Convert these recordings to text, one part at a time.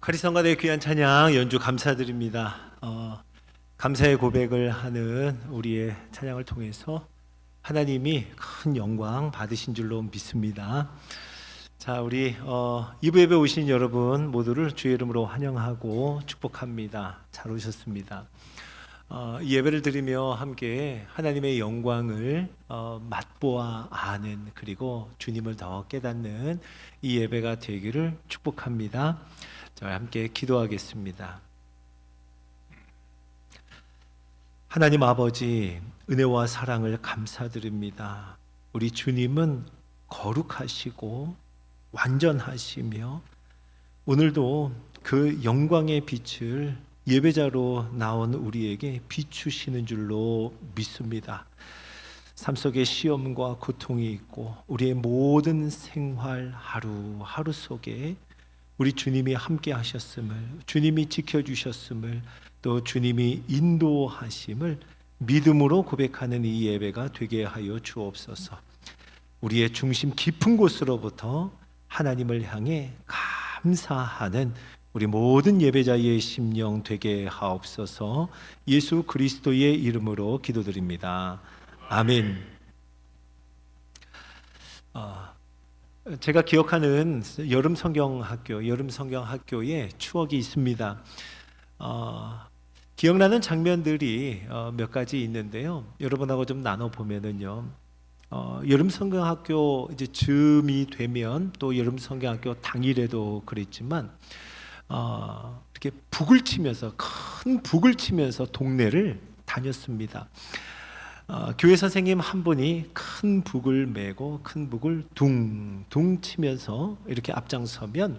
카리스마의 귀한 찬양 연주 감사드립니다. 감사의 고백을 하는 우리의 찬양을 통해서 하나님이 큰 영광 받으신 줄로 믿습니다. 자, 우리 2부 예배 오신 여러분 모두를 주의 이름으로 환영하고 축복합니다. 잘 오셨습니다. 이 예배를 드리며 함께 하나님의 영광을 맛보아 아는, 그리고 주님을 더 깨닫는 이 예배가 되기를 축복합니다. 저와 함께 기도하겠습니다. 하나님 아버지, 은혜와 사랑을 감사드립니다. 우리 주님은 거룩하시고 완전하시며 오늘도 그 영광의 빛을 예배자로 나온 우리에게 비추시는 줄로 믿습니다. 삶 속에 시험과 고통이 있고 우리의 모든 생활 하루하루 속에 우리 주님이 함께 하셨음을, 주님이 지켜주셨음을, 또 주님이 인도하심을 믿음으로 고백하는 이 예배가 되게 하여 주옵소서. 우리의 중심 깊은 곳으로부터 하나님을 향해 감사하는 우리 모든 예배자의 심령 되게 하옵소서. 예수 그리스도의 이름으로 기도드립니다. 아멘. 제가 기억하는 여름 성경학교의 추억이 있습니다. 기억나는 장면들이 몇 가지 있는데요. 여러분하고 좀 나눠보면은요. 여름 성경학교 이제 즈음이 되면, 또 여름 성경학교 당일에도 그랬지만 이렇게 북을 치면서, 큰 북을 치면서 동네를 다녔습니다. 교회 선생님 한 분이 큰 북을 메고 큰 북을 둥둥 치면서 이렇게 앞장서면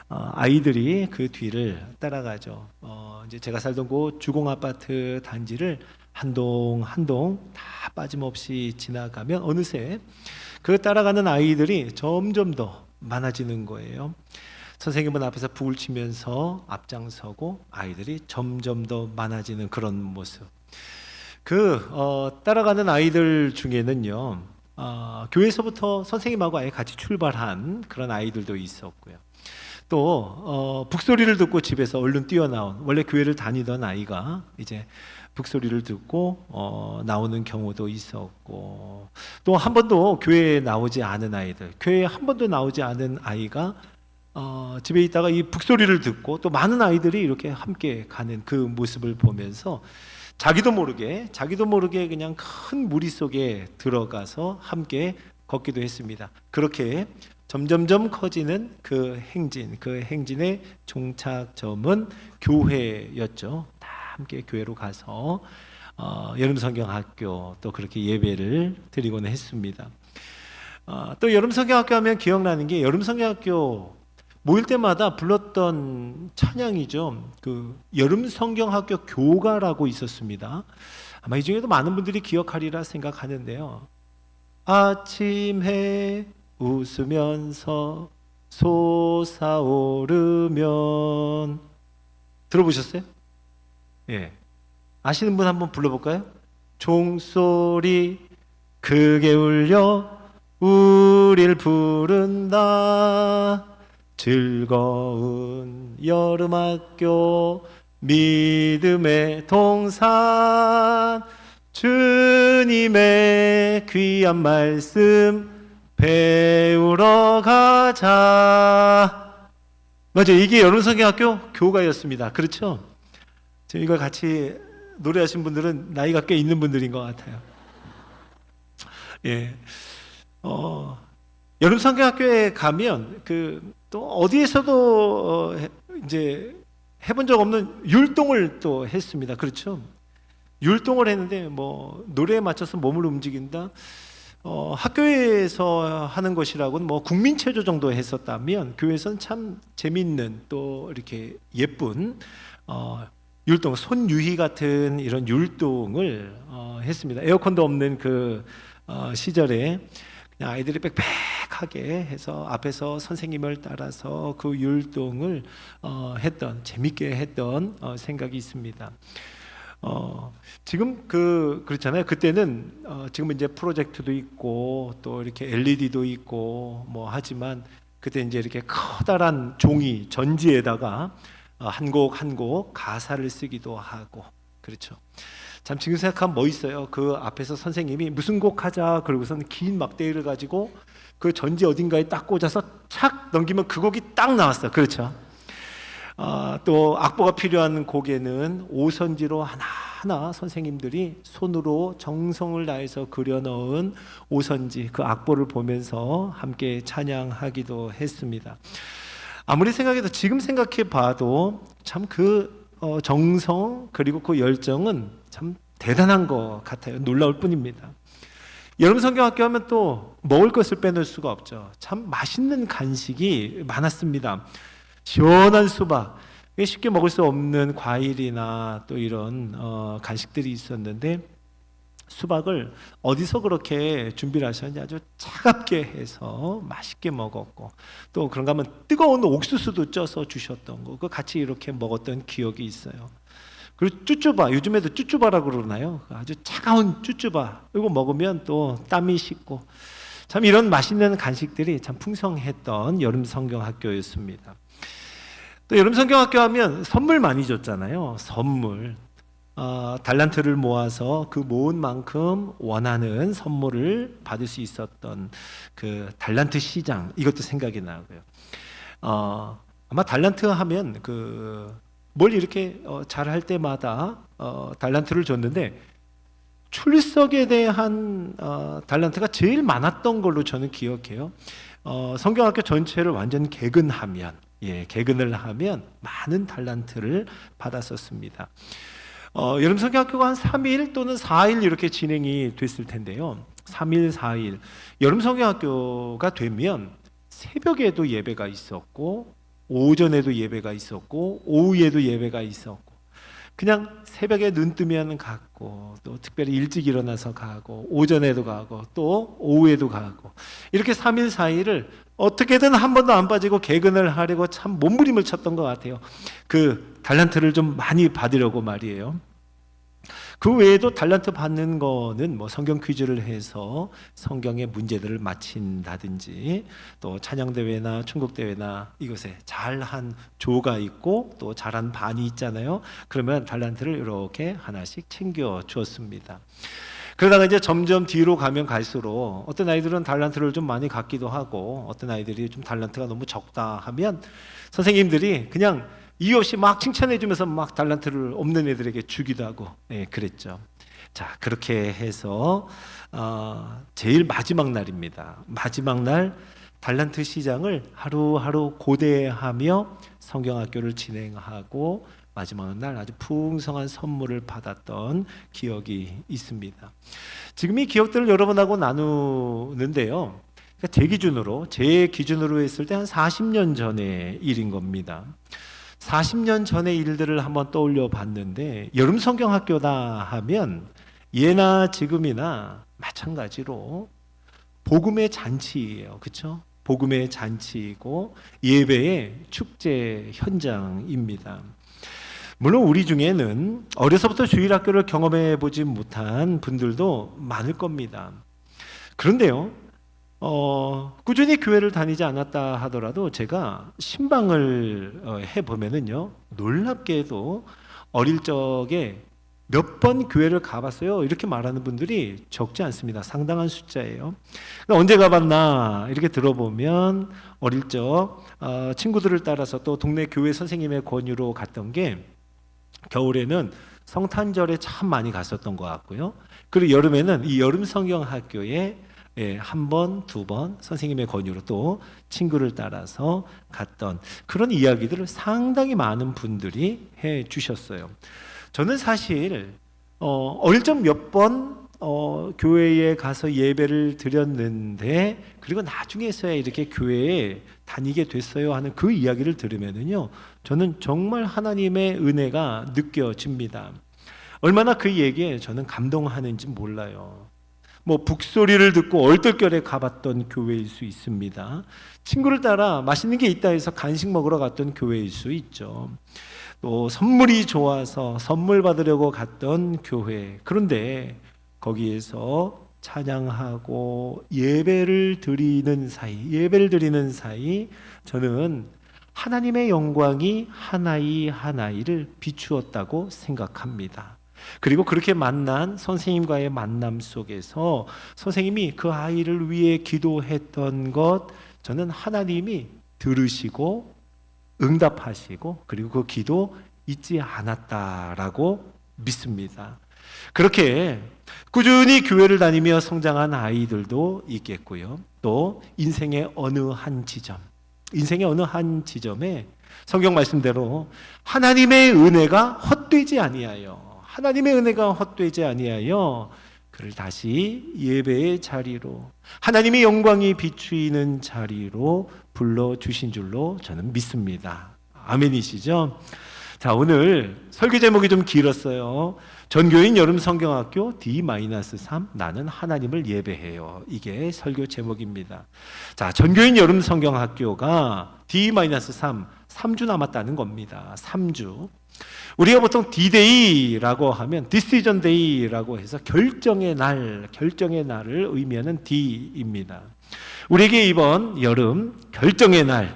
아이들이 그 뒤를 따라가죠. 이제 제가 살던 곳 주공 아파트 단지를 한 동 한 동 다 빠짐없이 지나가면 어느새 그 따라가는 아이들이 점점 더 많아지는 거예요. 선생님은 앞에서 북을 치면서 앞장서고 아이들이 점점 더 많아지는 그런 모습. 따라가는 아이들 중에는요, 교회에서부터 선생님하고 아예 같이 출발한 그런 아이들도 있었고요. 또 북소리를 듣고 집에서 얼른 뛰어나온, 원래 교회를 다니던 아이가 이제 북소리를 듣고 나오는 경우도 있었고, 또 한 번도 교회에 나오지 않은 아이들, 교회에 한 번도 나오지 않은 아이가 집에 있다가 이 북소리를 듣고 또 많은 아이들이 이렇게 함께 가는 그 모습을 보면서 자기도 모르게 그냥 큰 무리 속에 들어가서 함께 걷기도 했습니다. 그렇게 점점점 커지는 그 행진의 종착점은 교회였죠. 다 함께 교회로 가서 여름성경학교 또 그렇게 예배를 드리곤 했습니다. 또 여름성경학교 하면 기억나는 게, 여름성경학교 모일 때마다 불렀던 찬양이죠. 그 여름성경학교 교가라고 있었습니다. 아마 이 중에도 많은 분들이 기억하리라 생각하는데요. 아침 해 웃으면서 솟아오르면, 들어보셨어요? 예. 아시는 분 한번 불러볼까요? 종소리 크게 울려 우릴 부른다. 즐거운 여름학교 믿음의 동산, 주님의 귀한 말씀 배우러 가자. 맞아요. 이게 여름성경학교 교가였습니다. 그렇죠? 지금 이걸 같이 노래하신 분들은 나이가 꽤 있는 분들인 것 같아요. 예. 여름성경학교에 가면 또 어디에서도 이제 해본 적 없는 율동을 또 했습니다. 그렇죠? 율동을 했는데 뭐 노래에 맞춰서 몸을 움직인다. 학교에서 하는 것이라고는 뭐 국민체조 정도 했었다면, 교회에서는 참 재밌는 또 이렇게 예쁜 율동, 손유희 같은 이런 율동을 했습니다. 에어컨도 없는 그 시절에 그냥 아이들이 빽빽하게 해서 앞에서 선생님을 따라서 그 율동을 재밌게 했던 생각이 있습니다. 지금 그렇잖아요. 그때는 지금 이제 프로젝트도 있고 또 이렇게 LED도 있고 뭐 하지만 그때 이제 이렇게 커다란 종이 전지에다가 한 곡 한 곡 가사를 쓰기도 하고, 그렇죠. 참 지금 생각하면 멋있어요. 그 앞에서 선생님이 무슨 곡 하자 그러고서는 긴 막대기를 가지고 그 전지 어딘가에 딱 꽂아서 착 넘기면 그 곡이 딱 나왔어요. 그렇죠. 또 악보가 필요한 곡에는 오선지로 하나하나 선생님들이 손으로 정성을 다해서 그려넣은 오선지, 그 악보를 보면서 함께 찬양하기도 했습니다. 아무리 생각해도, 지금 생각해 봐도 참 그 정성 그리고 그 열정은 참 대단한 것 같아요. 놀라울 뿐입니다. 여름 성경학교 하면 또 먹을 것을 빼놓을 수가 없죠. 참 맛있는 간식이 많았습니다. 시원한 수박, 쉽게 먹을 수 없는 과일이나 또 이런 간식들이 있었는데, 수박을 어디서 그렇게 준비를 하셨는지 아주 차갑게 해서 맛있게 먹었고, 또 그런가 하면 뜨거운 옥수수도 쪄서 주셨던 거, 그 같이 이렇게 먹었던 기억이 있어요. 그리고 쭈쭈바, 요즘에도 쭈쭈바라고 그러나요? 아주 차가운 쭈쭈바, 이거 먹으면 또 땀이 식고, 참 이런 맛있는 간식들이 참 풍성했던 여름 성경학교였습니다. 또 여름 성경학교 하면 선물 많이 줬잖아요. 선물. 달란트를 모아서 그 모은 만큼 원하는 선물을 받을 수 있었던 그 달란트 시장, 이것도 생각이 나고요. 아마 달란트 하면 뭘 이렇게 잘할 때마다 달란트를 줬는데, 출석에 대한 달란트가 제일 많았던 걸로 저는 기억해요. 성경학교 전체를 완전 개근하면, 개근을 하면 많은 달란트를 받았었습니다. 여름 성경학교가 한 3일 또는 4일 이렇게 진행이 됐을 텐데요. 3일, 4일. 여름 성경학교가 되면 새벽에도 예배가 있었고, 오전에도 예배가 있었고, 오후에도 예배가 있었고, 그냥 새벽에 눈 뜨면 가고, 또 특별히 일찍 일어나서 가고, 오전에도 가고, 또 오후에도 가고, 이렇게 3일, 4일을 어떻게든 한 번도 안 빠지고 개근을 하려고 참 몸부림을 쳤던 것 같아요. 그 달란트를 좀 많이 받으려고 말이에요. 그 외에도 달란트 받는 거는 뭐 성경 퀴즈를 해서 성경의 문제들을 맞힌다든지, 또 찬양대회나 천국대회나 이것에 잘한 조가 있고 또 잘한 반이 있잖아요. 그러면 달란트를 이렇게 하나씩 챙겨 주었습니다. 그러다가 이제 점점 뒤로 가면 갈수록 어떤 아이들은 달란트를 좀 많이 갖기도 하고, 어떤 아이들이 좀 달란트가 너무 적다 하면 선생님들이 그냥 이유 없이 막 칭찬해 주면서 막 달란트를 없는 애들에게 주기도 하고, 그랬죠. 자, 그렇게 해서 제일 마지막 날입니다. 마지막 날 달란트 시장을 하루하루 고대하며 성경학교를 진행하고, 마지막 날 아주 풍성한 선물을 받았던 기억이 있습니다. 지금 이 기억들을 여러분하고 나누는데요, 제 기준으로 했을 때 한 40년 전의 일인 겁니다. 40년 전의 일들을 한번 떠올려 봤는데, 여름 성경학교다 하면 예나 지금이나 마찬가지로 복음의 잔치예요. 그렇죠? 복음의 잔치이고 예배의 축제 현장입니다. 물론 우리 중에는 어려서부터 주일학교를 경험해 보지 못한 분들도 많을 겁니다. 그런데요, 꾸준히 교회를 다니지 않았다 하더라도 제가 신방을 해보면은요, 놀랍게도 어릴 적에 몇 번 교회를 가봤어요, 이렇게 말하는 분들이 적지 않습니다. 상당한 숫자예요. 언제 가봤나 이렇게 들어보면, 어릴 적 친구들을 따라서 또 동네 교회 선생님의 권유로 갔던 게, 겨울에는 성탄절에 참 많이 갔었던 것 같고요. 그리고 여름에는 이 여름 성경학교에 한 번, 두 번 선생님의 권유로 또 친구를 따라서 갔던 그런 이야기들을 상당히 많은 분들이 해 주셨어요. 저는 사실 어릴 적 몇 번 교회에 가서 예배를 드렸는데, 그리고 나중에서야 이렇게 교회에 다니게 됐어요 하는 그 이야기를 들으면은요, 저는 정말 하나님의 은혜가 느껴집니다. 얼마나 그 얘기에 저는 감동하는지 몰라요. 뭐 북소리를 듣고 얼떨결에 가봤던 교회일 수 있습니다. 친구를 따라 맛있는 게 있다 해서 간식 먹으러 갔던 교회일 수 있죠. 또 선물이 좋아서 선물 받으려고 갔던 교회. 그런데 거기에서 찬양하고 예배를 드리는 사이 저는 하나님의 영광이 하나이를 비추었다고 생각합니다. 그리고 그렇게 만난 선생님과의 만남 속에서 선생님이 그 아이를 위해 기도했던 것, 저는 하나님이 들으시고 응답하시고 그리고 그 기도 잊지 않았다라고 믿습니다. 그렇게 꾸준히 교회를 다니며 성장한 아이들도 있겠고요. 또 인생의 어느 한 지점에 성경 말씀대로 하나님의 은혜가 헛되지 아니하여 그를 다시 예배의 자리로, 하나님의 영광이 비추이는 자리로 불러주신 줄로 저는 믿습니다. 아멘이시죠? 자, 오늘 설교 제목이 좀 길었어요. 전교인 여름 성경학교 D-3 나는 하나님을 예배해요. 이게 설교 제목입니다. 자, 전교인 여름 성경학교가 D-3 3주 남았다는 겁니다. 3주. 우리가 보통 D-Day라고 하면 Decision Day라고 해서 결정의 날을 의미하는 D입니다. 우리에게 이번 여름 결정의 날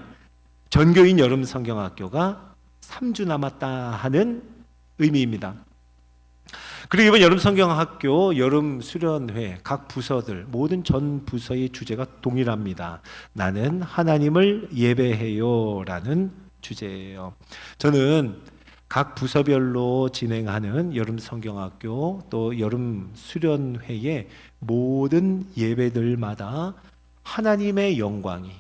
전교인 여름 성경학교가 3주 남았다 하는 의미입니다. 그리고 이번 여름 성경학교 여름 수련회 각 부서들 모든 전 부서의 주제가 동일합니다. 나는 하나님을 예배해요 라는 주제예요. 저는 각 부서별로 진행하는 여름 성경학교 또 여름 수련회의 모든 예배들마다 하나님의 영광이,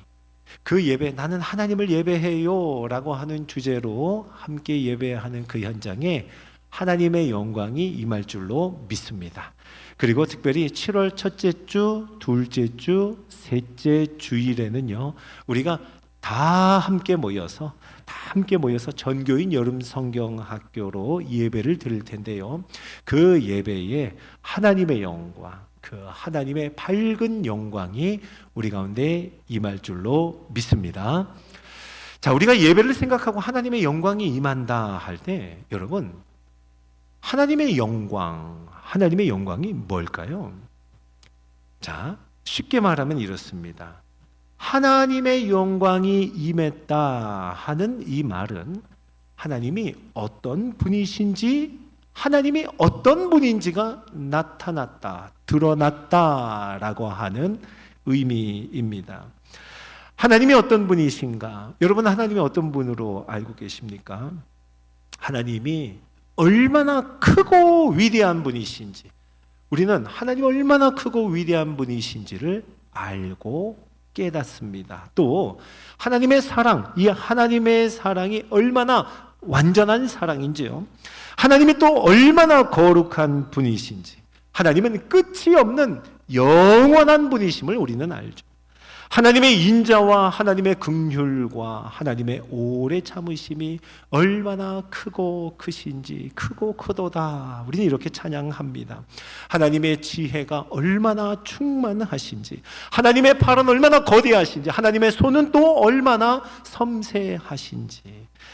그 예배, 나는 하나님을 예배해요 라고 하는 주제로 함께 예배하는 그 현장에 하나님의 영광이 임할 줄로 믿습니다. 그리고 특별히 7월 첫째 주, 둘째 주, 셋째 주일에는요, 우리가 다 함께 모여서 전교인 여름 성경학교로 예배를 드릴 텐데요. 그 예배에 하나님의 영광, 그 하나님의 밝은 영광이 우리 가운데 임할 줄로 믿습니다. 자, 우리가 예배를 생각하고 하나님의 영광이 임한다 할 때, 여러분, 하나님의 영광이 뭘까요? 자, 쉽게 말하면 이렇습니다. 하나님의 영광이 임했다 하는 이 말은 하나님이 어떤 분이신지, 하나님이 어떤 분인지가 나타났다, 드러났다라고 하는 의미입니다. 하나님이 어떤 분이신가? 여러분, 하나님이 어떤 분으로 알고 계십니까? 하나님이 얼마나 크고 위대한 분이신지, 우리는 하나님이 얼마나 크고 위대한 분이신지를 알고 깨닫습니다. 또 하나님의 사랑, 이 하나님의 사랑이 얼마나 완전한 사랑인지요, 하나님이 또 얼마나 거룩한 분이신지, 하나님은 끝이 없는 영원한 분이심을 우리는 알죠. 하나님의 인자와 하나님의 긍휼과 하나님의 오래 참으심이 얼마나 크고 크신지, 크고 크도다, 우리는 이렇게 찬양합니다. 하나님의 지혜가 얼마나 충만하신지, 하나님의 팔은 얼마나 거대하신지, 하나님의 손은 또 얼마나 섬세하신지,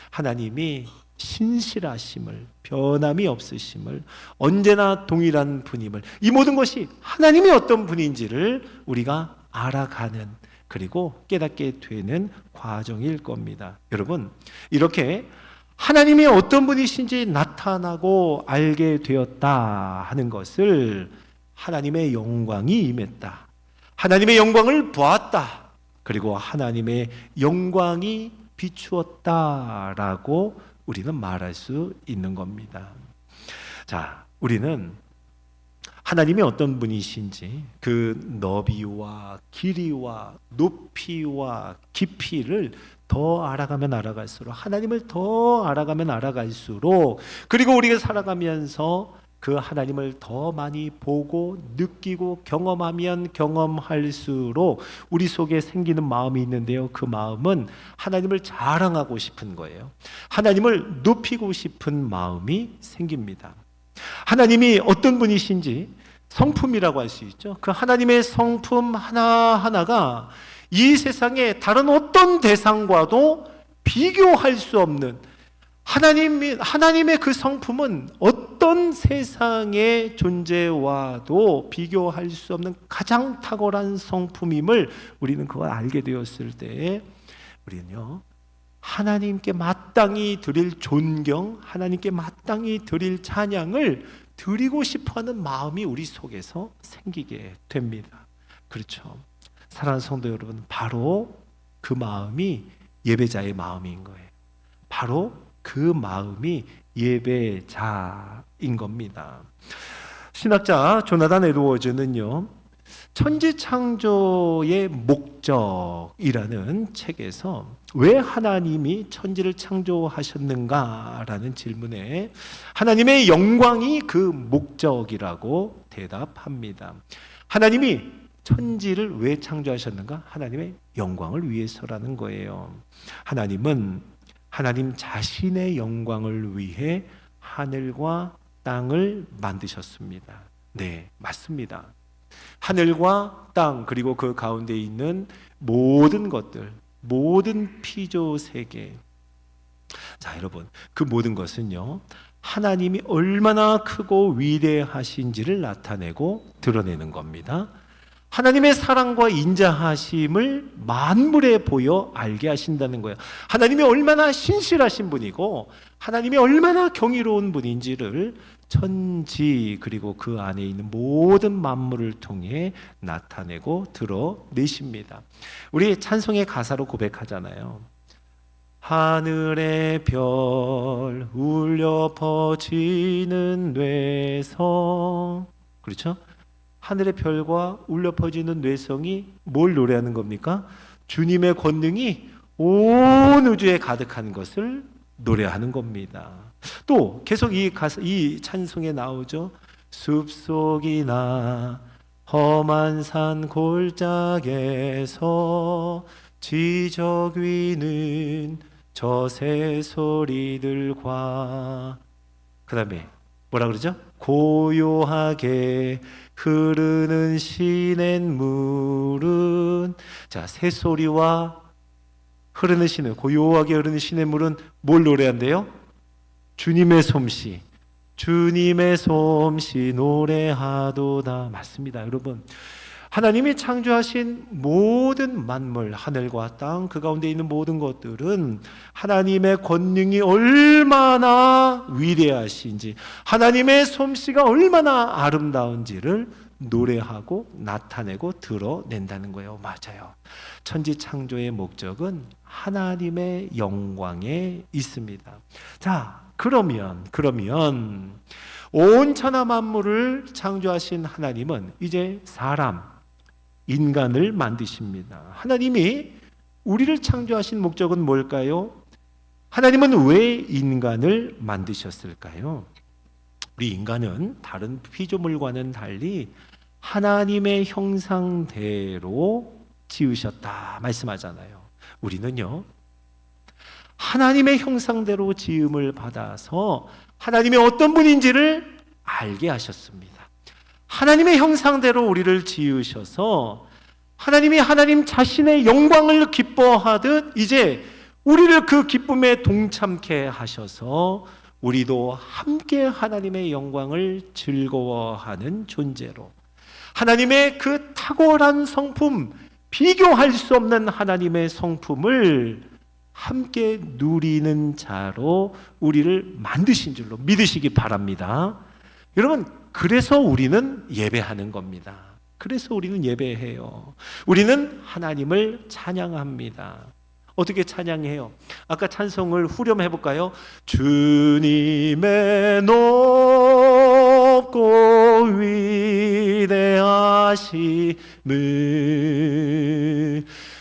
하나님이 신실하심을, 변함이 없으심을, 언제나 동일한 분임을, 이 모든 것이 하나님이 어떤 분인지를 우리가 알아가는, 그리고 깨닫게 되는 과정일 겁니다. 여러분, 이렇게 하나님이 어떤 분이신지 나타나고 알게 되었다 하는 것을 하나님의 영광이 임했다, 하나님의 영광을 보았다, 그리고 하나님의 영광이 비추었다라고 우리는 말할 수 있는 겁니다. 자, 우리는 하나님이 어떤 분이신지 그 너비와 길이와 높이와 깊이를 더 알아가면 알아갈수록, 하나님을 더 알아가면 알아갈수록, 그리고 우리가 살아가면서 그 하나님을 더 많이 보고 느끼고 경험하면 경험할수록 우리 속에 생기는 마음이 있는데요, 그 마음은 하나님을 자랑하고 싶은 거예요. 하나님을 높이고 싶은 마음이 생깁니다. 하나님이 어떤 분이신지 성품이라고 할 수 있죠. 그 하나님의 성품 하나하나가 이 세상에 다른 어떤 대상과도 비교할 수 없는, 하나님의 그 성품은 어떤 세상의 존재와도 비교할 수 없는 가장 탁월한 성품임을 우리는 그걸 알게 되었을 때 우리는요, 하나님께 마땅히 드릴 존경, 하나님께 마땅히 드릴 찬양을 드리고 싶어하는 마음이 우리 속에서 생기게 됩니다. 그렇죠. 사랑하는 성도 여러분, 바로 그 마음이 예배자의 마음인 거예요. 바로 그 마음이 예배자인 겁니다. 신학자 조나단 에드워즈는요, 천지창조의 목적이라는 책에서 왜 하나님이 천지를 창조하셨는가라는 질문에 하나님의 영광이 그 목적이라고 대답합니다. 하나님이 천지를 왜 창조하셨는가? 하나님의 영광을 위해서라는 거예요. 하나님은 하나님 자신의 영광을 위해 하늘과 땅을 만드셨습니다. 네, 맞습니다. 하늘과 땅, 그리고 그 가운데 있는 모든 것들, 모든 피조 세계. 자, 여러분, 그 모든 것은요, 하나님이 얼마나 크고 위대하신지를 나타내고 드러내는 겁니다. 하나님의 사랑과 인자하심을 만물에 보여 알게 하신다는 거예요. 하나님이 얼마나 신실하신 분이고 하나님이 얼마나 경이로운 분인지를 천지 그리고 그 안에 있는 모든 만물을 통해 나타내고 드러내십니다. 우리 찬송의 가사로 고백하잖아요. 하늘의 별 울려 퍼지는 뇌성. 그렇죠? 하늘의 별과 울려 퍼지는 뇌성이 뭘 노래하는 겁니까? 주님의 권능이 온 우주에 가득한 것을 노래하는 겁니다. 또 계속 이 찬송에 나오죠. 숲속이나 험한 산 골짜기에서 지저귀는 저 새소리들과 그 다음에 뭐라 그러죠? 고요하게 흐르는 시냇물은, 자, 새소리와 흐르는 시냇, 고요하게 흐르는 시냇물은 뭘 노래한대요? 주님의 솜씨, 주님의 솜씨 노래하도다. 맞습니다, 여러분. 하나님이 창조하신 모든 만물, 하늘과 땅, 그 가운데 있는 모든 것들은 하나님의 권능이 얼마나 위대하신지, 하나님의 솜씨가 얼마나 아름다운지를 노래하고 나타내고 드러낸다는 거예요. 맞아요. 천지 창조의 목적은 하나님의 영광에 있습니다. 자, 그러면 온 천하 만물을 창조하신 하나님은 이제 인간을 만드십니다. 하나님이 우리를 창조하신 목적은 뭘까요? 하나님은 왜 인간을 만드셨을까요? 우리 인간은 다른 피조물과는 달리 하나님의 형상대로 지으셨다 말씀하잖아요. 우리는요, 하나님의 형상대로 지음을 받아서 하나님이 어떤 분인지를 알게 하셨습니다. 하나님의 형상대로 우리를 지으셔서 하나님이 하나님 자신의 영광을 기뻐하듯 이제 우리를 그 기쁨에 동참케 하셔서 우리도 함께 하나님의 영광을 즐거워하는 존재로, 하나님의 그 탁월한 성품, 비교할 수 없는 하나님의 성품을 함께 누리는 자로 우리를 만드신 줄로 믿으시기 바랍니다. 여러분, 그래서 우리는 예배하는 겁니다. 그래서 우리는 예배해요. 우리는 하나님을 찬양합니다. 어떻게 찬양해요? 아까 찬송을 후렴해 볼까요? 주님의 높고 위대하심을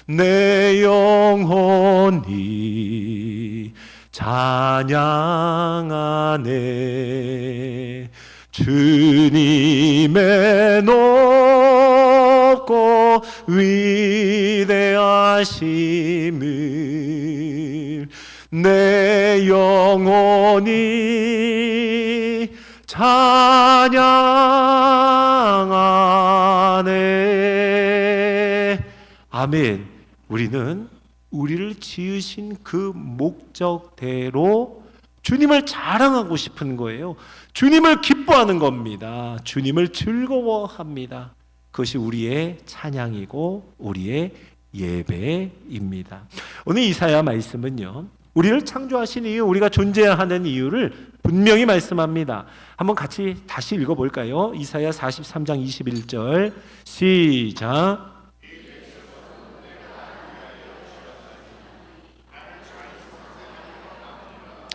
내 영혼이 찬양하네. 주님의 높고 위대하심을 내 영혼이 찬양하네. 아멘. 우리는 우리를 지으신 그 목적대로 주님을 자랑하고 싶은 거예요. 주님을 기뻐하는 겁니다. 주님을 즐거워합니다. 그것이 우리의 찬양이고 우리의 예배입니다. 오늘 이사야 말씀은요, 우리를 창조하신 이유, 우리가 존재하는 이유를 분명히 말씀합니다. 한번 같이 다시 읽어볼까요? 이사야 43장 21절 시작.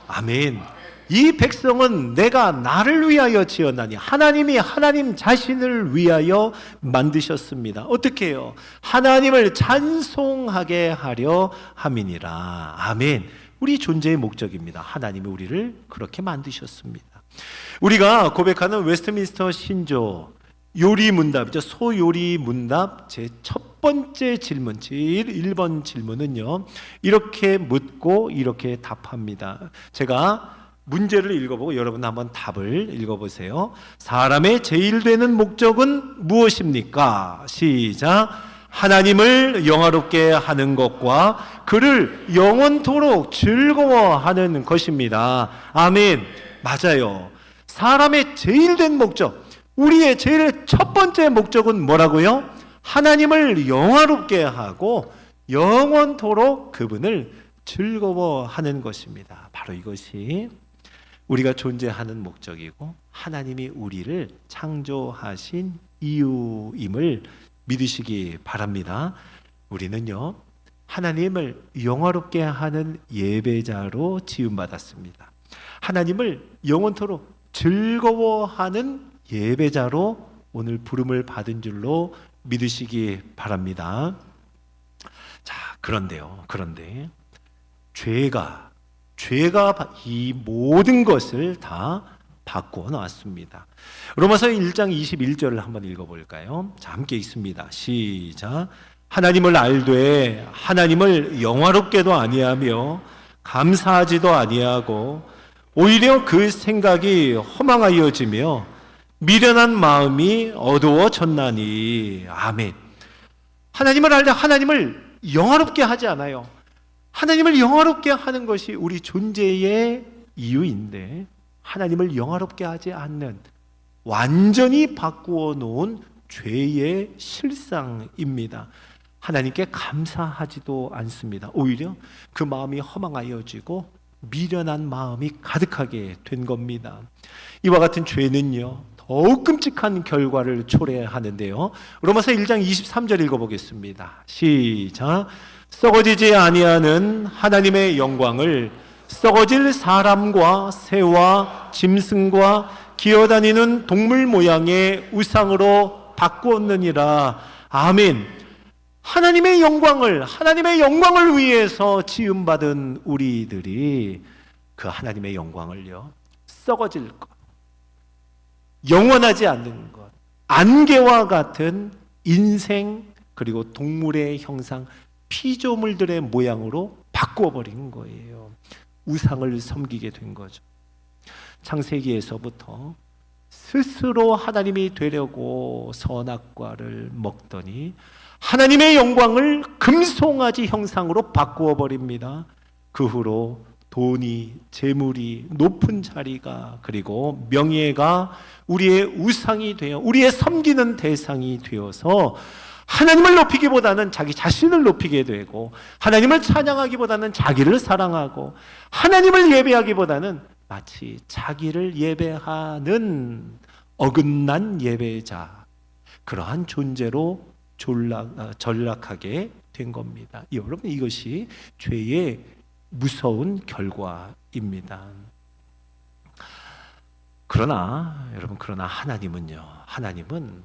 아멘. 이 백성은 내가 나를 위하여 지었나니, 하나님이 하나님 자신을 위하여 만드셨습니다. 어떻게 해요? 하나님을 찬송하게 하려 함이니라. 아멘. 우리 존재의 목적입니다. 하나님이 우리를 그렇게 만드셨습니다. 우리가 고백하는 웨스트민스터 신조 요리문답이죠. 소요리문답 제 첫 번째 질문, 제일 1번 질문은요, 이렇게 묻고 이렇게 답합니다. 제가 문제를 읽어보고 여러분 한번 답을 읽어보세요. 사람의 제일 되는 목적은 무엇입니까? 시작. 하나님을 영화롭게 하는 것과 그를 영원토록 즐거워하는 것입니다. 아멘. 맞아요. 사람의 제일 된 목적, 우리의 제일 첫 번째 목적은 뭐라고요? 하나님을 영화롭게 하고 영원토록 그분을 즐거워하는 것입니다. 바로 이것이 우리가 존재하는 목적이고 하나님이 우리를 창조하신 이유임을 믿으시기 바랍니다. 우리는요, 하나님을 영화롭게 하는 예배자로 지음받았습니다. 하나님을 영원토록 즐거워하는 예배자로 오늘 부름을 받은 줄로 믿으시기 바랍니다. 자, 그런데 죄가 이 모든 것을 다 바꾸어 놨습니다. 로마서 1장 21절을 한번 읽어볼까요? 자, 함께 읽습니다. 시작. 하나님을 알되 하나님을 영화롭게도 아니하며 감사하지도 아니하고 오히려 그 생각이 허망하여지며 미련한 마음이 어두워졌나니. 아멘. 하나님을 알되 하나님을 영화롭게 하지 않아요. 하나님을 영화롭게 하는 것이 우리 존재의 이유인데 하나님을 영화롭게 하지 않는, 완전히 바꾸어 놓은 죄의 실상입니다. 하나님께 감사하지도 않습니다. 오히려 그 마음이 허망하여지고 미련한 마음이 가득하게 된 겁니다. 이와 같은 죄는요, 더욱 끔찍한 결과를 초래하는데요. 로마서 1장 23절 읽어보겠습니다. 시작. 썩어지지 아니하는 하나님의 영광을 썩어질 사람과 새와 짐승과 기어다니는 동물 모양의 우상으로 바꾸었느니라. 아멘. 하나님의 영광을 위해서 지음받은 우리들이 그 하나님의 영광을요, 썩어질 것, 영원하지 않는 것, 안개와 같은 인생, 그리고 동물의 형상, 피조물들의 모양으로 바꾸어버린 거예요. 우상을 섬기게 된 거죠. 창세기에서부터 스스로 하나님이 되려고 선악과를 먹더니 하나님의 영광을 금송아지 형상으로 바꾸어 버립니다. 그 후로 돈이, 재물이, 높은 자리가, 그리고 명예가 우리의 우상이 되어 우리의 섬기는 대상이 되어서 하나님을 높이기보다는 자기 자신을 높이게 되고, 하나님을 찬양하기보다는 자기를 사랑하고, 하나님을 예배하기보다는 마치 자기를 예배하는 어긋난 예배자, 그러한 존재로 전락하게 된 겁니다. 여러분, 이것이 죄의 무서운 결과입니다. 그러나 하나님은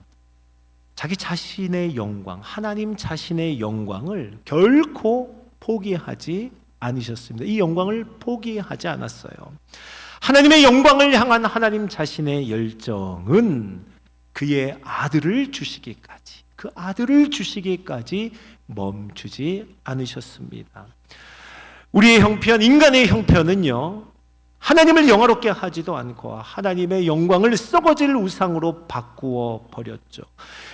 자기 자신의 영광, 하나님 자신의 영광을 결코 포기하지 않으셨습니다. 이 영광을 포기하지 않았어요. 하나님의 영광을 향한 하나님 자신의 열정은 그의 아들을 주시기까지, 그 아들을 주시기까지 멈추지 않으셨습니다. 우리의 형편, 인간의 형편은요, 하나님을 영화롭게 하지도 않고 하나님의 영광을 썩어질 우상으로 바꾸어 버렸죠.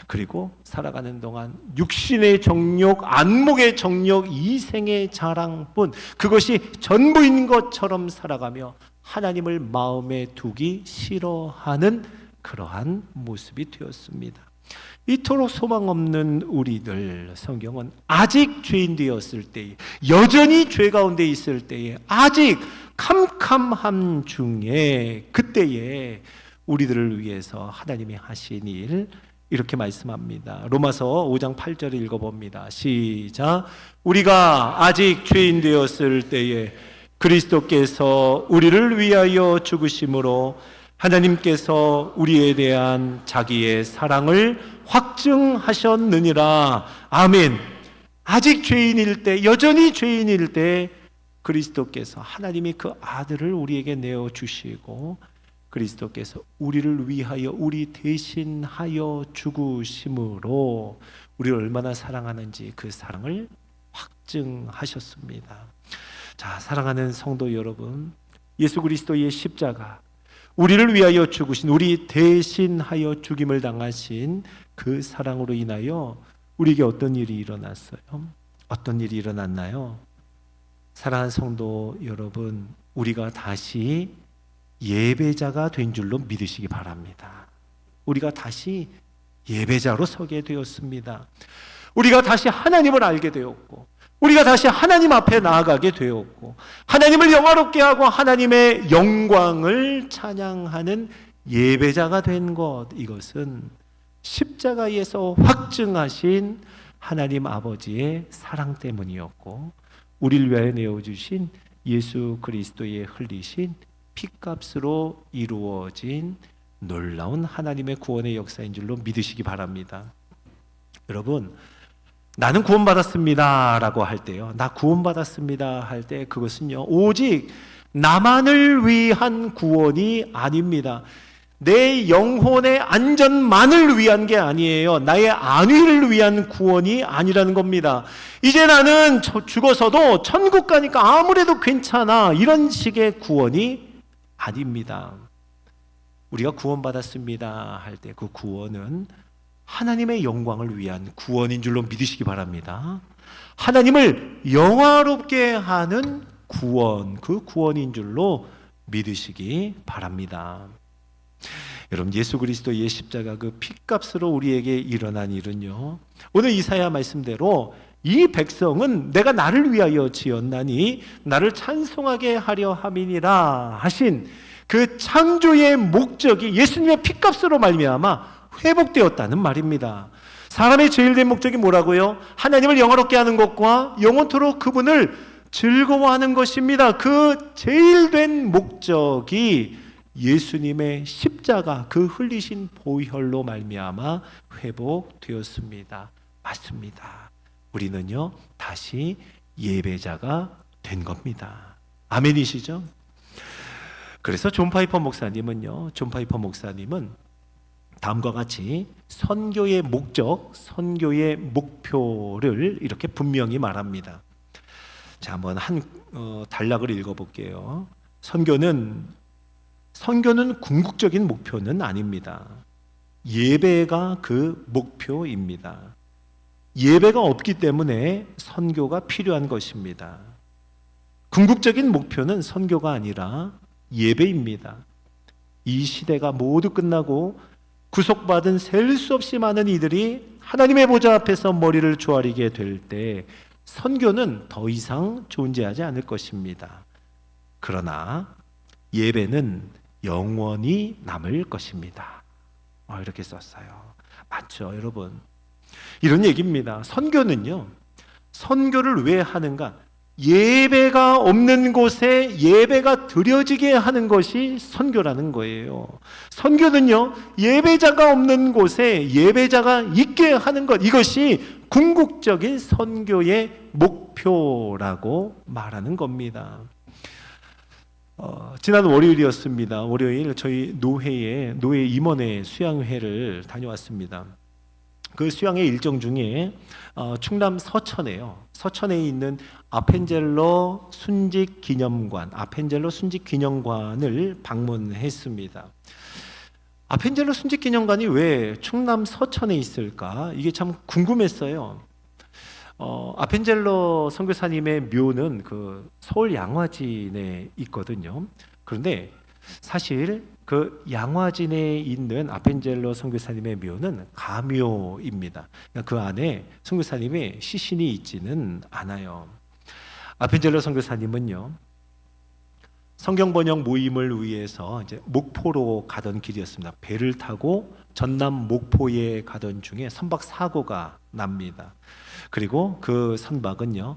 그리고 살아가는 동안 육신의 정욕, 안목의 정욕, 이생의 자랑뿐, 그것이 전부인 것처럼 살아가며 하나님을 마음에 두기 싫어하는 그러한 모습이 되었습니다. 이토록 소망 없는 우리들, 성경은 아직 죄인 되었을 때에, 여전히 죄 가운데 있을 때에, 아직 캄캄함 중에, 그때에 우리들을 위해서 하나님이 하신 일, 이렇게 말씀합니다. 로마서 5장 8절을 읽어봅니다. 시작. 우리가 아직 죄인 되었을 때에 그리스도께서 우리를 위하여 죽으심으로 하나님께서 우리에 대한 자기의 사랑을 확증하셨느니라. 아멘. 아직 죄인일 때, 여전히 죄인일 때 그리스도께서, 하나님이 그 아들을 우리에게 내어주시고 그리스도께서 우리를 위하여, 우리 대신하여 죽으심으로 우리를 얼마나 사랑하는지 그 사랑을 확증하셨습니다. 자, 사랑하는 성도 여러분, 예수 그리스도의 십자가, 우리를 위하여 죽으신, 우리 대신하여 죽임을 당하신 그 사랑으로 인하여 우리에게 어떤 일이 일어났어요? 어떤 일이 일어났나요? 사랑하는 성도 여러분, 우리가 다시 예배자가 된 줄로 믿으시기 바랍니다. 우리가 다시 예배자로 서게 되었습니다. 우리가 다시 하나님을 알게 되었고, 우리가 다시 하나님 앞에 나아가게 되었고, 하나님을 영화롭게 하고 하나님의 영광을 찬양하는 예배자가 된 것, 이것은 십자가에서 확증하신 하나님 아버지의 사랑 때문이었고, 우리를 위하여 내어주신 예수 그리스도의 흘리신 피값으로 이루어진 놀라운 하나님의 구원의 역사인 줄로 믿으시기 바랍니다. 여러분, 나는 구원받았습니다 라고 할 때요, 나 구원받았습니다 할 때 그것은요, 오직 나만을 위한 구원이 아닙니다. 내 영혼의 안전만을 위한 게 아니에요. 나의 안위를 위한 구원이 아니라는 겁니다. 이제 나는 죽어서도 천국 가니까 아무래도 괜찮아, 이런 식의 구원이 아닙니다. 우리가 구원받았습니다 할 때 그 구원은 하나님의 영광을 위한 구원인 줄로 믿으시기 바랍니다. 하나님을 영화롭게 하는 구원, 그 구원인 줄로 믿으시기 바랍니다. 여러분, 예수 그리스도의 십자가 그 피값으로 우리에게 일어난 일은요, 오늘 이사야 말씀대로 이 백성은 내가 나를 위하여 지었나니 나를 찬송하게 하려 함이니라 하신 그 창조의 목적이 예수님의 피값으로 말미암아 회복되었다는 말입니다. 사람의 제일 된 목적이 뭐라고요? 하나님을 영화롭게 하는 것과 영원토록 그분을 즐거워하는 것입니다. 그 제일 된 목적이 예수님의 십자가, 그 흘리신 보혈로 말미암아 회복되었습니다. 맞습니다. 우리는요, 다시 예배자가 된 겁니다. 아멘이시죠? 그래서 존 파이퍼 목사님은 다음과 같이 선교의 목적, 선교의 목표를 이렇게 분명히 말합니다. 자, 한번 단락을 읽어볼게요. 선교는 궁극적인 목표는 아닙니다. 예배가 그 목표입니다. 예배가 없기 때문에 선교가 필요한 것입니다. 궁극적인 목표는 선교가 아니라 예배입니다. 이 시대가 모두 끝나고 구속받은 셀 수 없이 많은 이들이 하나님의 보좌 앞에서 머리를 조아리게 될 때 선교는 더 이상 존재하지 않을 것입니다. 그러나 예배는 영원히 남을 것입니다. 이렇게 썼어요. 맞죠, 여러분? 이런 얘기입니다. 선교를 왜 하는가? 예배가 없는 곳에 예배가 드려지게 하는 것이 선교라는 거예요. 선교는요, 예배자가 없는 곳에 예배자가 있게 하는 것, 이것이 궁극적인 선교의 목표라고 말하는 겁니다. 지난 월요일이었습니다. 월요일 저희 노회 임원회 수양회를 다녀왔습니다. 그 수양회 일정 중에 충남 서천에 있는 아펜젤로 순직 기념관을 방문했습니다. 아펜젤로 순직 기념관이 왜 충남 서천에 있을까? 이게 참 궁금했어요. 아펜젤로 선교사님의 묘는 그 서울 양화진에 있거든요. 그런데 사실 그 양화진에 있는 아펜젤로 선교사님의 묘는 가묘입니다. 그러니까 그 안에 선교사님의 시신이 있지는 않아요. 아펜젤로 선교사님은요, 성경 번역 모임을 위해서 이제 목포로 가던 길이었습니다. 배를 타고 전남 목포에 가던 중에 선박 사고가 납니다. 그리고 그 선박은요,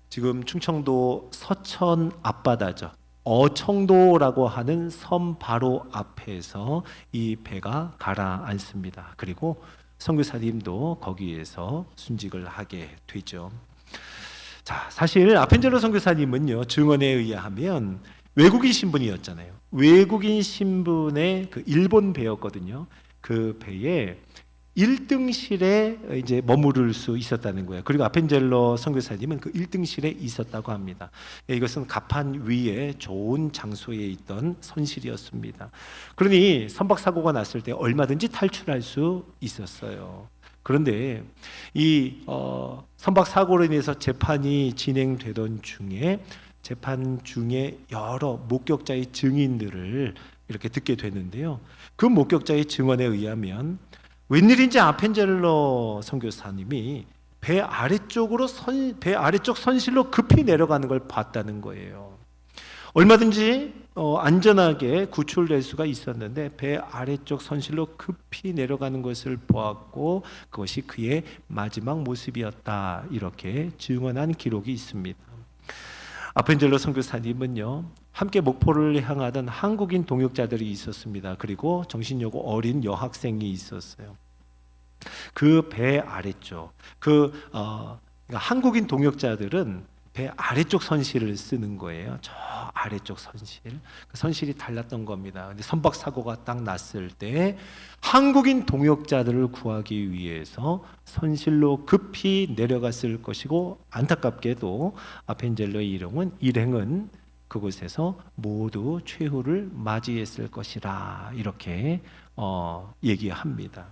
지금 충청도 서천 앞바다죠. 어청도라고 하는 섬 바로 앞에서 이 배가 가라앉습니다. 그리고 선교사님도 거기에서 순직을 하게 되죠. 자, 사실 아펜젤로 선교사님은요, 증언에 의하면 외국인 신분이었잖아요. 외국인 신분의 그 일본 배였거든요. 그 배에 1등실에 이제 머무를 수 있었다는 거예요. 그리고 아펜젤로 선교사님은 그 1등실에 있었다고 합니다. 이것은 갑판 위에 좋은 장소에 있던 선실이었습니다. 그러니 선박 사고가 났을 때 얼마든지 탈출할 수 있었어요. 그런데 이 선박 사고로 인해서 재판이 진행되던 중에 재판 중에 여러 목격자의 증인들을 이렇게 듣게 되는데요. 그 목격자의 증언에 의하면 웬일인지 아펜젤로 선교사님이 배 아래쪽 선실로 급히 내려가는 걸 봤다는 거예요. 얼마든지 안전하게 구출될 수가 있었는데 배 아래쪽 선실로 급히 내려가는 것을 보았고 그것이 그의 마지막 모습이었다, 이렇게 증언한 기록이 있습니다. 아펜젤로 선교사님은요, 함께 목포를 향하던 한국인 동역자들이 있었습니다. 그리고 정신여고 어린 여학생이 있었어요. 그 배 아래쪽, 그러니까 한국인 동역자들은 배 아래쪽 선실을 쓰는 거예요. 저 아래쪽 선실, 그 선실이 달랐던 겁니다. 근데 선박 사고가 딱 났을 때 한국인 동역자들을 구하기 위해서 선실로 급히 내려갔을 것이고, 안타깝게도 아펜젤로의 일행은 그곳에서 모두 최후를 맞이했을 것이라, 이렇게 얘기합니다.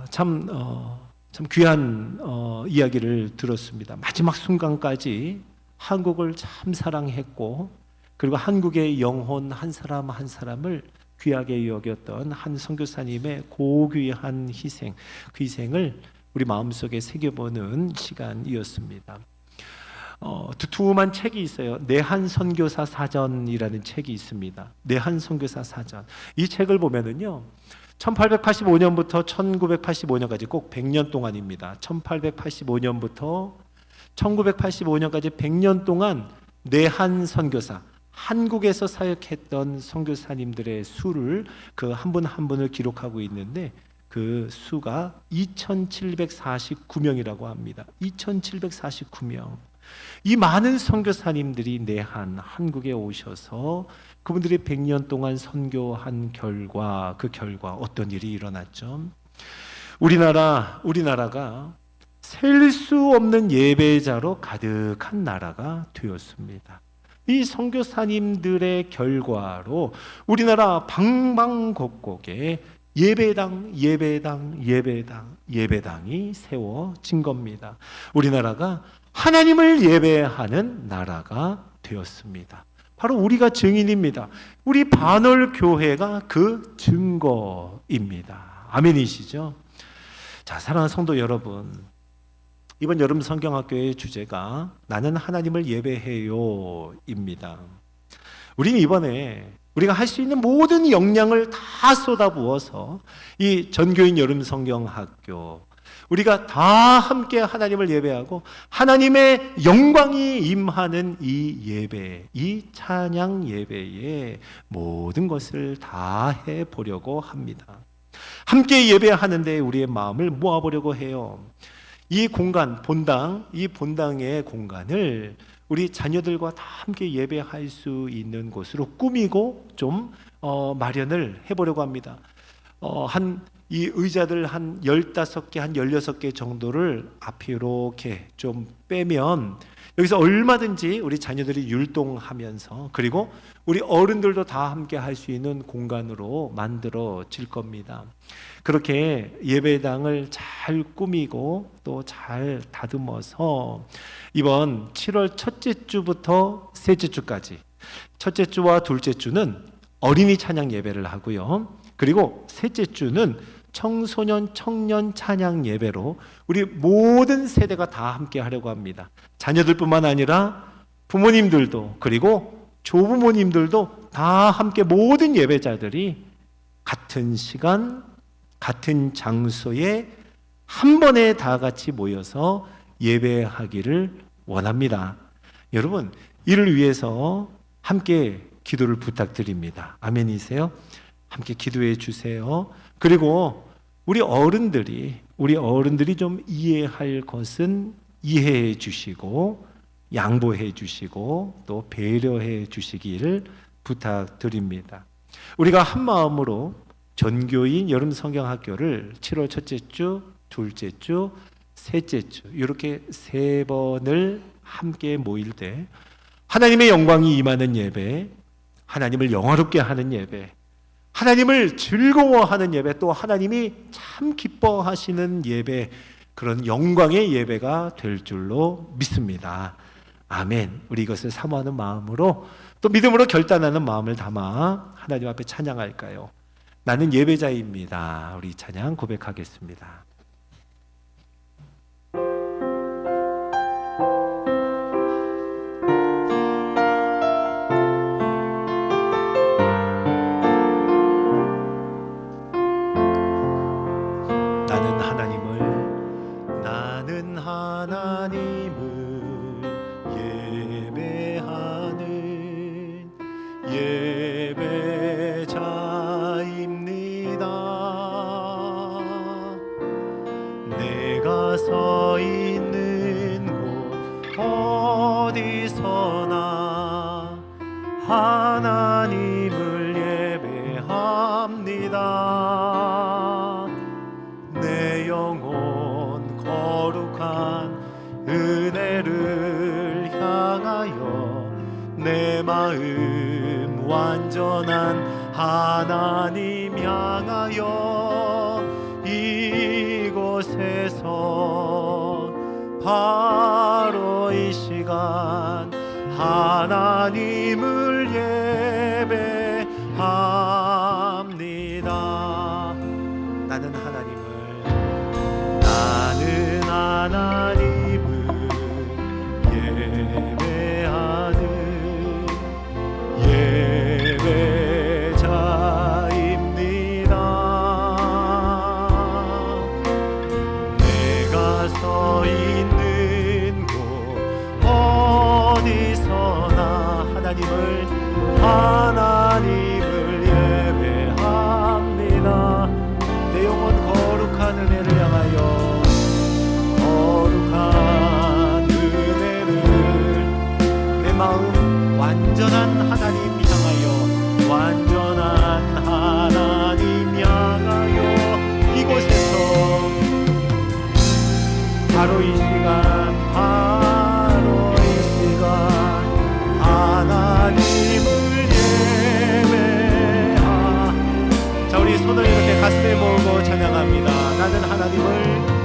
참 귀한 이야기를 들었습니다. 마지막 순간까지 한국을 참 사랑했고, 그리고 한국의 영혼 한 사람 한 사람을 귀하게 여겼던 한 선교사님의 고귀한 희생, 그 희생을 우리 마음속에 새겨보는 시간이었습니다. 두툼한 책이 있어요. 내한 선교사 사전이라는 책이 있습니다. 내한 선교사 사전. 이 책을 보면은요, 1885년부터 1985년까지 꼭 100년 동안입니다. 1885년부터 1985년까지 100년 동안 내한 선교사, 한국에서 사역했던 선교사님들의 수를 그 한 분 한 분을 기록하고 있는데 그 수가 2749명이라고 합니다. 2749명. 이 많은 선교사님들이 내한 한국에 오셔서 그분들이 100년 동안 선교한 결과, 그 결과 어떤 일이 일어났죠? 우리나라가 셀 수 없는 예배자로 가득한 나라가 되었습니다. 이 선교사님들의 결과로 우리나라 방방곡곡에 예배당이 세워진 겁니다. 우리나라가 하나님을 예배하는 나라가 되었습니다. 바로 우리가 증인입니다. 우리 반월 교회가 그 증거입니다. 아멘이시죠? 자, 사랑하는 성도 여러분, 이번 여름 성경학교의 주제가 나는 하나님을 예배해요입니다. 우리는 이번에 우리가 할 수 있는 모든 역량을 다 쏟아부어서 이 전교인 여름 성경학교, 우리가 다 함께 하나님을 예배하고 하나님의 영광이 임하는 이 예배, 이 찬양 예배에 모든 것을 다 해보려고 합니다. 함께 예배하는데 우리의 마음을 모아보려고 해요. 이 공간, 이 본당의 공간을 우리 자녀들과 다 함께 예배할 수 있는 곳으로 꾸미고 좀 마련을 해보려고 합니다. 이 의자들 한 15개, 한 16개 정도를 앞에 이렇게 좀 빼면 여기서 얼마든지 우리 자녀들이 율동하면서, 그리고 우리 어른들도 다 함께 할 수 있는 공간으로 만들어질 겁니다. 그렇게 예배당을 잘 꾸미고 또 잘 다듬어서 이번 7월 첫째 주부터 셋째 주까지 첫째 주와 둘째 주는 어린이 찬양 예배를 하고요. 그리고 셋째 주는 청소년 청년 찬양 예배로 우리 모든 세대가 다 함께 하려고 합니다. 자녀들뿐만 아니라 부모님들도 그리고 조부모님들도 다 함께 모든 예배자들이 같은 시간 같은 장소에 한 번에 다 같이 모여서 예배하기를 원합니다. 여러분, 이를 위해서 함께 기도를 부탁드립니다. 아멘이세요? 함께 기도해 주세요. 그리고 우리 어른들이 좀 이해할 것은 이해해 주시고 양보해 주시고 또 배려해 주시기를 부탁드립니다. 우리가 한 마음으로 전교인 여름 성경학교를 7월 첫째 주, 둘째 주, 셋째 주 이렇게 세 번을 함께 모일 때 하나님의 영광이 임하는 예배, 하나님을 영화롭게 하는 예배, 하나님을 즐거워하는 예배, 또 하나님이 참 기뻐하시는 예배, 그런 영광의 예배가 될 줄로 믿습니다. 아멘. 우리 이것을 사모하는 마음으로 또 믿음으로 결단하는 마음을 담아 하나님 앞에 찬양할까요? 나는 예배자입니다. 우리 찬양 고백하겠습니다. 나는 하나님을 예배하는 예배자입니다. 내가 서 있는 곳 어디서나 하나님을 예배합니다. 내 영혼 거룩한 은혜를 향하여 내 마음 완전한 하나님 향하여 이곳에서 바로 이 시간 하나님을 예배합니다. 나는 하나님을 예배하는 예배자입니다. 내가 서 있는 곳 어디서나 하나님을 예배합니다. 내 영혼 거룩한 은혜를 향하여 마음 완전한 하나님 향하여 이곳에서 바로 이 시간 하나님을 예배하. 자, 우리 손을 이렇게 가슴에 모으고 찬양합니다. 나는 하나님을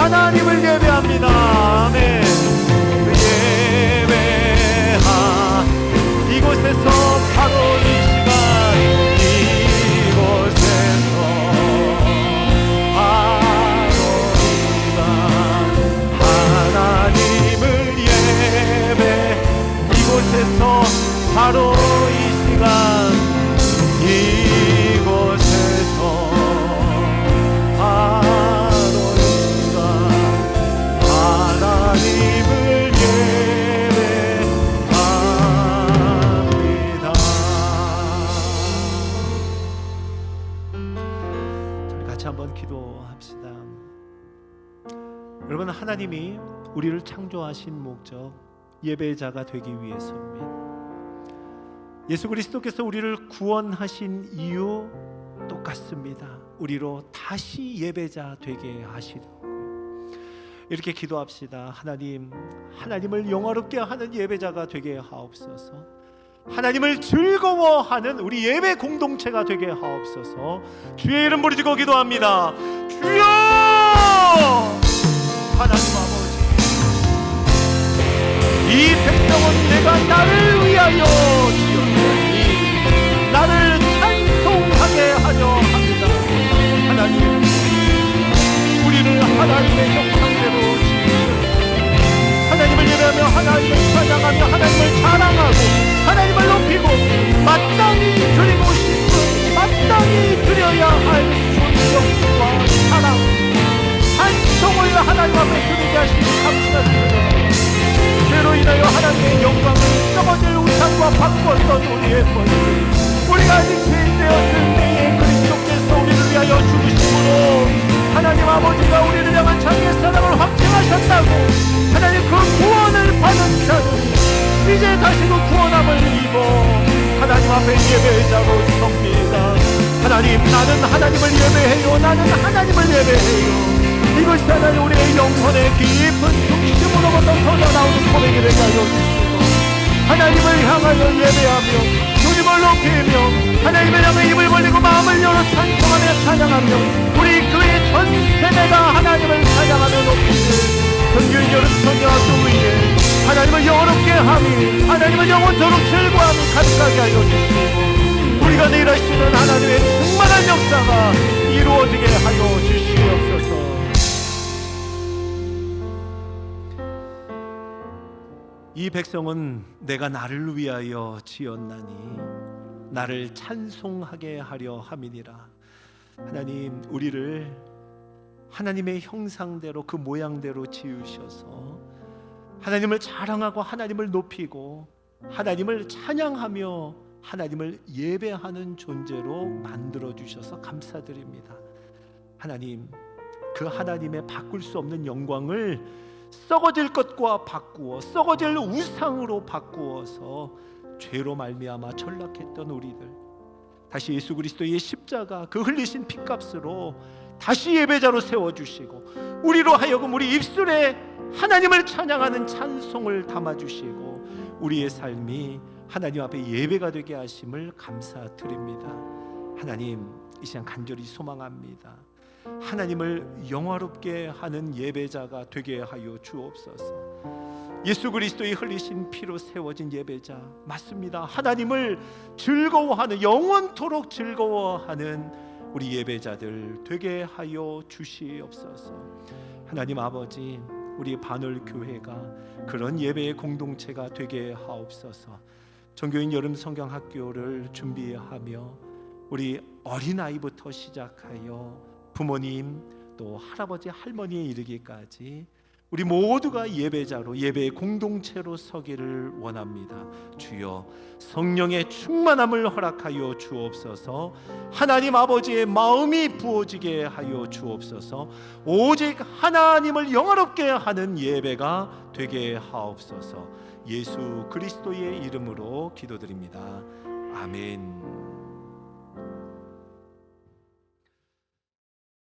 하나님을 예배합니다. 아멘. 예배하 이곳에서 바로 이 시간 이곳에서 바로 이 시간 하나님을 예배 이곳에서 바로 이 시간 이곳에서 바로 이 시간 하나님을 예배합니다. 저희 같이 한번 기도합시다. 여러분, 하나님이 우리를 창조하신 목적 예배자가 되기 위해서입니다. 예수 그리스도께서 우리를 구원하신 이유 똑같습니다. 우리로 다시 예배자 되게 하시려고. 이렇게 기도합시다. 하나님, 하나님을 영화롭게 하는 예배자가 되게 하옵소서. 하나님을 즐거워하는 우리 예배 공동체가 되게 하옵소서. 주의 이름 부르짖고 기도합니다. 주여! 하나님 아버지, 이 백성은 내가 나를 위하여 지었으니 나를 찬송하게 하려 합니다. 하나님, 우리를 하나님의 형상대로 지으셨습니다. 하나님을 예배하며 하나님을 찬양하며 하나님을 자랑하고 하나님을 높이고 마땅히 드리고 싶은 마땅히 드려야 할 존경과 사랑 찬송을 하나님 앞에 드리게 하시니 감사드립니다. 죄로 인하여 하나님의 영광을 썩어질 우상과 바꿨던 우리의 모습, 우리가 아직 죄인 되었을 때에 그리스도께서 우리를 위하여 죽으심으로 하나님 아버지가 우리를 향한 자기의 사랑을 확증하셨다고 하나님 그 구원을 받은 자들이 이제 다시 그 구원함을 입어 하나님 앞에 예배자로 섭니다. 하나님, 나는 하나님을 예배해요. 나는 하나님을 예배해요. 이것이 하나님 우리의 영혼의 깊은 중심으로부터 터져나오는 고백이 되게 하여 주시고 하나님을 향하여 예배하며 주님을 높이며 하나님을 향해 입을 벌리고 마음을 열어 찬송하며 찬양하며 우리 교회 전 세대가 하나님을 찬양하며 높이는 정규인 여름 성경학교 위에 하나님을 영원롭게 함이 하나님을 영원토록 즐거워함이 가득하게 하여 주시고 우리가 내일 하시는 하나님의 충만한 역사가 이루어지게 하여 주시옵소서. 이 백성은 내가 나를 위하여 지었나니 나를 찬송하게 하려 함이니라. 하나님, 우리를 하나님의 형상대로 그 모양대로 지으셔서 하나님을 자랑하고 하나님을 높이고 하나님을 찬양하며 하나님을 예배하는 존재로 만들어 주셔서 감사드립니다. 하나님, 그 하나님의 바꿀 수 없는 영광을 썩어질 것과 바꾸어 썩어질 우상으로 바꾸어서 죄로 말미암아 전락했던 우리들 다시 예수 그리스도의 십자가 그 흘리신 피값으로 다시 예배자로 세워주시고 우리로 하여금 우리 입술에 하나님을 찬양하는 찬송을 담아주시고 우리의 삶이 하나님 앞에 예배가 되게 하심을 감사드립니다. 하나님, 이 시간 간절히 소망합니다. 하나님을 영화롭게 하는 예배자가 되게 하여 주옵소서. 예수 그리스도의 흘리신 피로 세워진 예배자 맞습니다. 하나님을 즐거워하는 영원토록 즐거워하는 우리 예배자들 되게 하여 주시옵소서. 하나님 아버지, 우리 반월교회가 그런 예배의 공동체가 되게 하옵소서. 정교인 여름 성경학교를 준비하며 우리 어린아이부터 시작하여 부모님 또 할아버지 할머니에 이르기까지 우리 모두가 예배자로 예배의 공동체로 서기를 원합니다. 주여, 성령의 충만함을 허락하여 주옵소서. 하나님 아버지의 마음이 부어지게 하여 주옵소서. 오직 하나님을 영화롭게 하는 예배가 되게 하옵소서. 예수 그리스도의 이름으로 기도드립니다. 아멘.